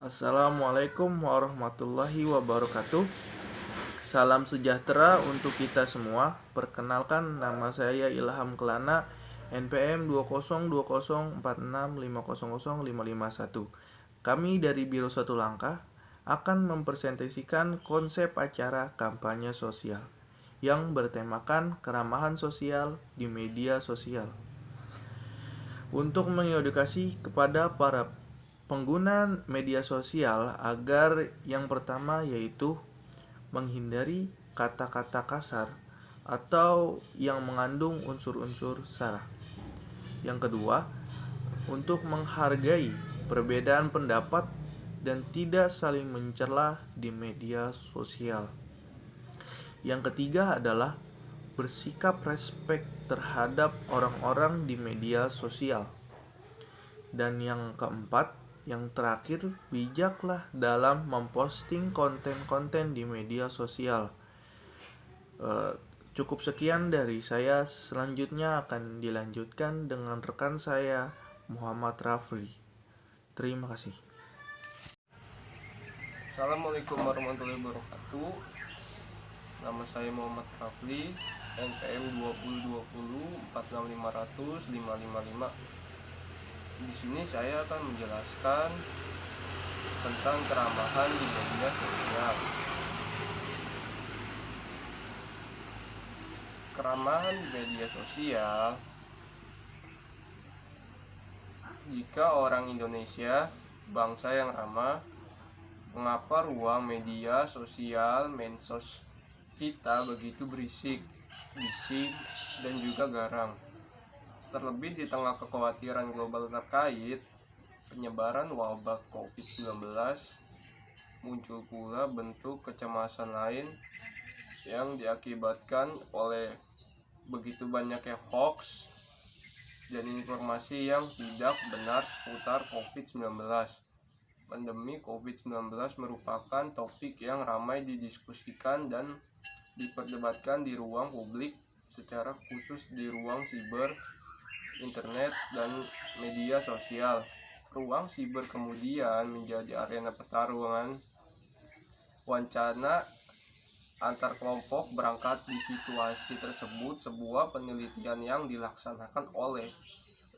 Assalamualaikum warahmatullahi wabarakatuh. Salam sejahtera untuk kita semua. Perkenalkan, nama saya Ilham Kelana, NPM 2020465000551. Kami dari Biro Satu Langkah akan mempresentasikan konsep acara kampanye sosial yang bertemakan keramahan sosial di media sosial, untuk mengedukasi kepada para pengguna media sosial agar yang pertama yaitu menghindari kata-kata kasar atau yang mengandung unsur-unsur sara. Yang kedua, untuk menghargai perbedaan pendapat dan tidak saling mencela di media sosial. Yang ketiga adalah bersikap respek terhadap orang-orang di media sosial. Dan yang keempat, yang terakhir, bijaklah dalam memposting konten-konten di media sosial. Cukup sekian dari saya. Selanjutnya akan dilanjutkan dengan rekan saya, Muhammad Rafli. Terima kasih. Assalamualaikum warahmatullahi wabarakatuh. Nama saya Muhammad Rafli, NPM 2020 46500 555. Di sini saya akan menjelaskan tentang keramahan di media sosial. Keramahan di media sosial, jika orang Indonesia bangsa yang ramah, mengapa ruang media sosial mensos kita begitu berisik, bising, dan juga garang? Terlebih di tengah kekhawatiran global terkait penyebaran wabah COVID-19, muncul pula bentuk kecemasan lain yang diakibatkan oleh begitu banyaknya hoax dan informasi yang tidak benar seputar COVID-19. Pandemi COVID-19 merupakan topik yang ramai didiskusikan dan diperdebatkan di ruang publik, secara khusus di ruang siber, internet, dan media sosial. Ruang siber kemudian menjadi arena pertarungan wacana antar kelompok. Berangkat di situasi tersebut, sebuah penelitian yang dilaksanakan oleh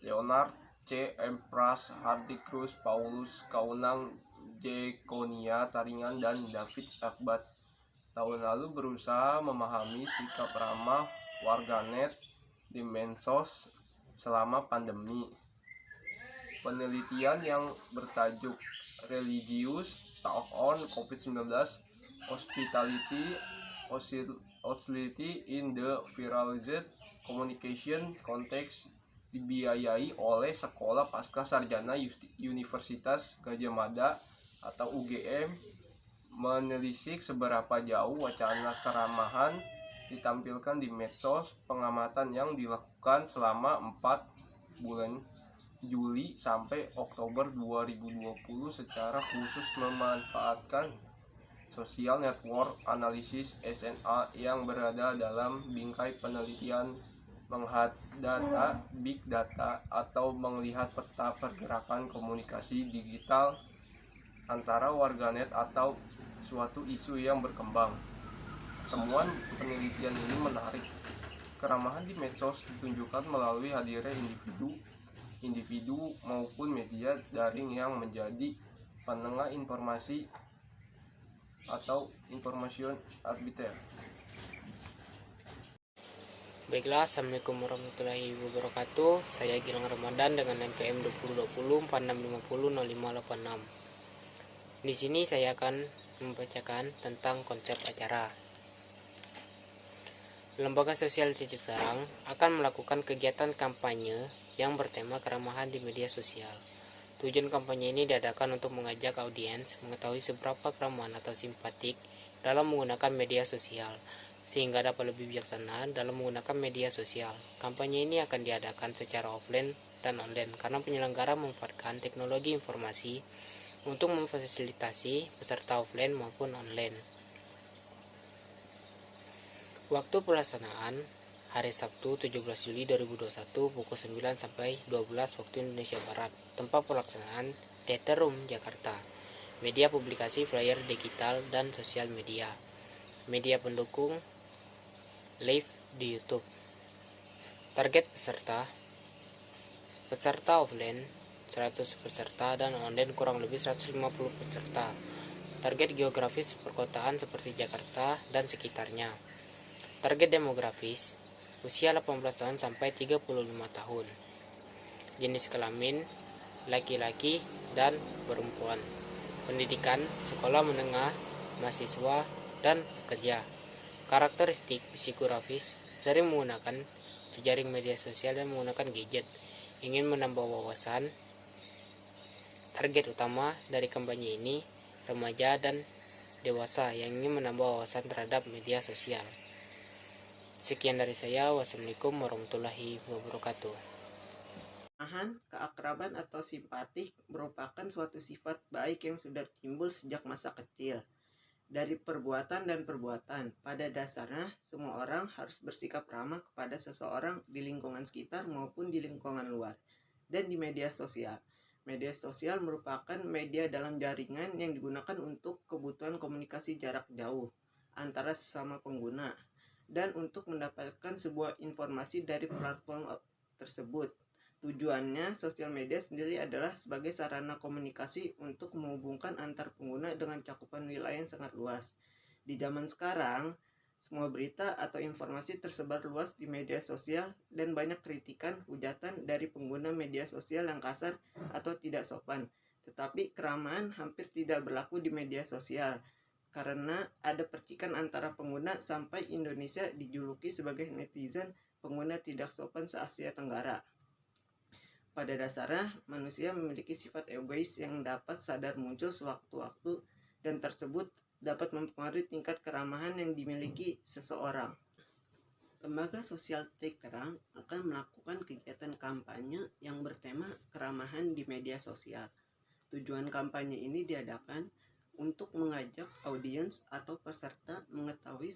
Leonard C. Empras, Hardy Cruz, Paulus Kaunang, Jekonia Taringan, dan David Akbat tahun lalu berusaha memahami sikap ramah warganet di medsos selama pandemi. Penelitian yang bertajuk Religious Talk on COVID-19 Hostility in the Viralized Communication Context dibiayai oleh Sekolah Pasca Sarjana Universitas Gadjah Mada atau UGM, menelisik seberapa jauh wacana keramahan ditampilkan di medsos. Pengamatan yang dilakukan selama 4 bulan, Juli sampai Oktober 2020, secara khusus memanfaatkan Social Network Analysis (SNA) yang berada dalam bingkai penelitian menghadata big data atau melihat peta pergerakan komunikasi digital antara warganet atau suatu isu yang berkembang. Temuan penelitian ini menarik. Keramahan di medsos ditunjukkan melalui hadirnya individu maupun media daring yang menjadi penengah informasi atau information arbiter. Baiklah, Assalamualaikum warahmatullahi wabarakatuh. Saya Gilang Ramadan dengan NPM 2020 465000586. Di sini saya akan membacakan tentang konsep acara. Lembaga Sosial Titik Terang akan melakukan kegiatan kampanye yang bertema keramahan di media sosial. Tujuan kampanye ini diadakan untuk mengajak audiens mengetahui seberapa keramahan atau simpatik dalam menggunakan media sosial, sehingga dapat lebih bijaksana dalam menggunakan media sosial. Kampanye ini akan diadakan secara offline dan online karena penyelenggara memanfaatkan teknologi informasi untuk memfasilitasi peserta offline maupun online. Waktu pelaksanaan hari Sabtu 17 Juli 2021 pukul 9 sampai 12 waktu Indonesia Barat. Tempat pelaksanaan Theater Room Jakarta. media publikasi, flyer digital, dan sosial media. Media pendukung live di YouTube. Target peserta offline 100 peserta dan online kurang lebih 150 peserta. Target geografis perkotaan seperti Jakarta dan sekitarnya. Target demografis usia 18 tahun sampai 35 tahun. Jenis kelamin laki-laki dan perempuan. Pendidikan sekolah menengah, mahasiswa, dan kerja. Karakteristik psikografis sering menggunakan jejaring media sosial dan menggunakan gadget. Ingin menambah wawasan. Target utama dari kampanye ini remaja dan dewasa yang ingin menambah wawasan terhadap media sosial. Sekian dari saya. Wassalamualaikum warahmatullahi wabarakatuh. Keakraban atau simpatik merupakan suatu sifat baik yang sudah timbul sejak masa kecil. Dari perbuatan dan perbuatan, pada dasarnya semua orang harus bersikap ramah kepada seseorang di lingkungan sekitar maupun di lingkungan luar. Dan di media sosial. Media sosial merupakan media dalam jaringan yang digunakan untuk kebutuhan komunikasi jarak jauh antara sesama pengguna dan untuk mendapatkan sebuah informasi dari platform tersebut. Tujuannya, sosial media sendiri adalah sebagai sarana komunikasi untuk menghubungkan antar pengguna dengan cakupan wilayah yang sangat luas. Di zaman sekarang, semua berita atau informasi tersebar luas di media sosial dan banyak kritikan, hujatan dari pengguna media sosial yang kasar atau tidak sopan. Tetapi keramahan hampir tidak berlaku di media sosial karena ada percikan antara pengguna sampai Indonesia dijuluki sebagai netizen pengguna tidak sopan se-Asia Tenggara. Pada dasarnya, manusia memiliki sifat egois yang dapat sadar muncul sewaktu-waktu dan tersebut dapat mempengaruhi tingkat keramahan yang dimiliki seseorang. Lembaga sosial titik terang akan melakukan kegiatan kampanye yang bertema keramahan di media sosial. Tujuan kampanye ini diadakan untuk mengajak audiens atau peserta mengetahui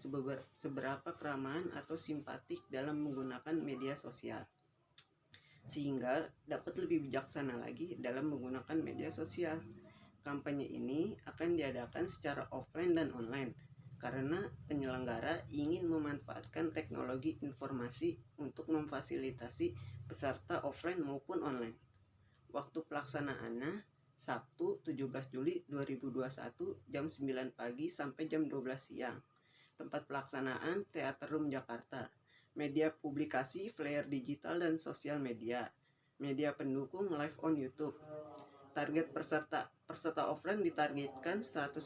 seberapa keramahan atau simpatik dalam menggunakan media sosial, sehingga dapat lebih bijaksana lagi dalam menggunakan media sosial. Kampanye ini akan diadakan secara offline dan online karena penyelenggara ingin memanfaatkan teknologi informasi untuk memfasilitasi peserta offline maupun online. Waktu pelaksanaannya Sabtu 17 Juli 2021 jam 9 pagi sampai jam 12 siang. Tempat pelaksanaan Teater Room Jakarta. Media publikasi, flyer digital dan sosial media. Media pendukung live on YouTube. Target peserta offline ditargetkan 100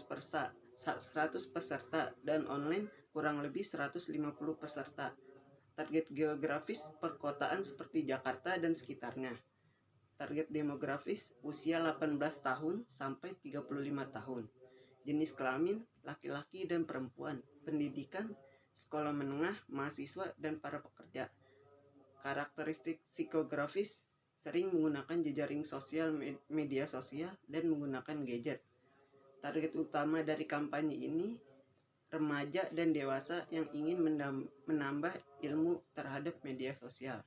peserta dan online kurang lebih 150 peserta. Target geografis perkotaan seperti Jakarta dan sekitarnya. Target demografis usia 18 tahun sampai 35 tahun. Jenis kelamin laki-laki dan perempuan. Pendidikan sekolah menengah, mahasiswa dan para pekerja. Karakteristik psikografis sering menggunakan jejaring sosial, media sosial dan menggunakan gadget. Target utama dari kampanye ini remaja dan dewasa yang ingin menambah ilmu terhadap media sosial.